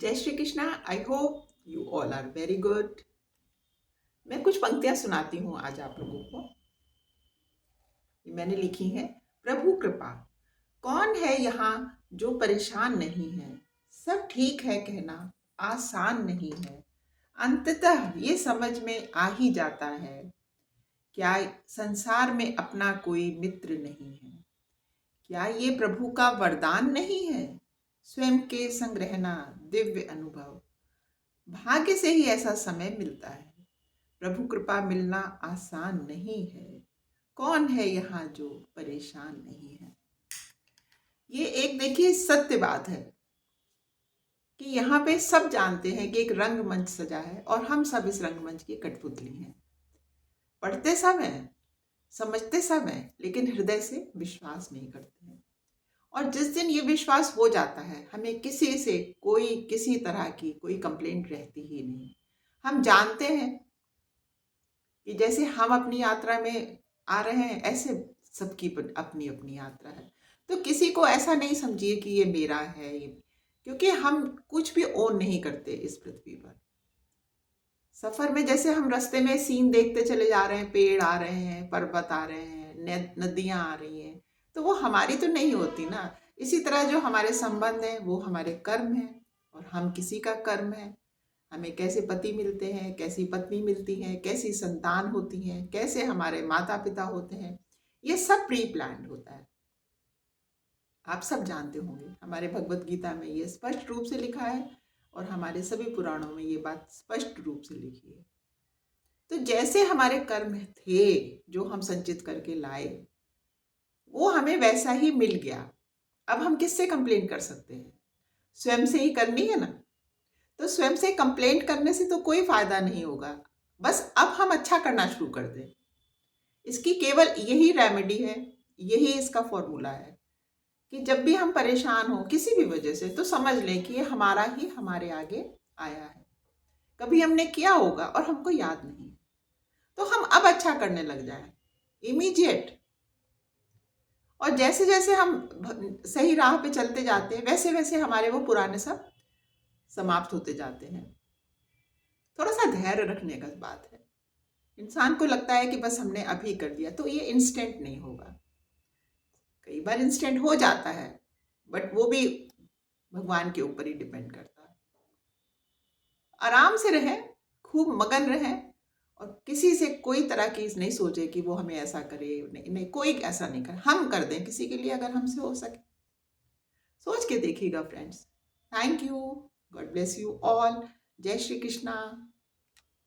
जय Shri Krishna. I hope you all are very good. मैं कुछ पंक्तियां सुनाती हूँ आज आप लोगों को। ये मैंने लिखी है। प्रभु कृपा। कौन है यहाँ जो परेशान नहीं है। सब ठीक है कहना आसान नहीं है। अंततः ये समझ में आ ही जाता है, क्या संसार में अपना कोई मित्र नहीं है। क्या ये प्रभु का वरदान नहीं है, स्वयं के संग रहना दिव्य अनुभव। भाग्य से ही ऐसा समय मिलता है। प्रभु कृपा मिलना आसान नहीं है। कौन है यहाँ जो परेशान नहीं है। ये एक देखिए सत्य बात है कि यहाँ पे सब जानते हैं कि एक रंगमंच सजा है और हम सब इस रंगमंच की कठपुतली हैं। पढ़ते सब हैं, समझते सब हैं, लेकिन हृदय से विश्वास नहीं करते हैं। और जिस दिन ये विश्वास हो जाता है, हमें किसी से कोई किसी तरह की कोई कंप्लेंट रहती ही नहीं। हम जानते हैं कि जैसे हम अपनी यात्रा में आ रहे हैं, ऐसे सबकी अपनी अपनी यात्रा है। तो किसी को ऐसा नहीं समझिए कि ये मेरा है, ये क्योंकि हम कुछ भी ओन नहीं करते इस पृथ्वी पर। सफर में जैसे हम रास्ते में सीन देखते चले जा रहे हैं, पेड़ आ रहे हैं, पर्वत आ रहे हैं, नदियां आ रही हैं, तो वो हमारी तो नहीं होती ना। इसी तरह जो हमारे संबंध हैं वो हमारे कर्म हैं और हम किसी का कर्म है। हमें कैसे पति मिलते हैं, कैसी पत्नी मिलती है, कैसी संतान होती है, कैसे हमारे माता पिता होते हैं, ये सब प्री प्लान्ड होता है। आप सब जानते होंगे, हमारे भगवत गीता में ये स्पष्ट रूप से लिखा है और हमारे सभी पुराणों में ये बात स्पष्ट रूप से लिखी है। तो जैसे हमारे कर्म थे जो हम संचित करके लाए, वो हमें वैसा ही मिल गया। अब हम किससे कंप्लेन कर सकते हैं? स्वयं से ही करनी है ना। तो स्वयं से कंप्लेंट करने से तो कोई फायदा नहीं होगा। बस अब हम अच्छा करना शुरू कर दें। इसकी केवल यही रेमेडी है, यही इसका फॉर्मूला है कि जब भी हम परेशान हो किसी भी वजह से, तो समझ लें कि ये हमारा ही हमारे आगे आया है। कभी हमने किया होगा और हमको याद नहीं, तो हम अब अच्छा करने लग जाए इमीडिएट। और जैसे जैसे हम सही राह पे चलते जाते हैं, वैसे वैसे हमारे वो पुराने सब समाप्त होते जाते हैं। थोड़ा सा धैर्य रखने का बात है। इंसान को लगता है कि बस हमने अभी कर दिया, तो ये इंस्टेंट नहीं होगा। कई बार इंस्टेंट हो जाता है, बट वो भी भगवान के ऊपर ही डिपेंड करता है। आराम से रहें, खूब मगन रहें और किसी से कोई तरह की नहीं सोचे कि वो हमें ऐसा करे। नहीं नहीं, कोई ऐसा नहीं करे, हम कर दें किसी के लिए अगर हमसे हो सके। सोच के देखिएगा friends. Thank you. God bless you all. जय श्री कृष्णा।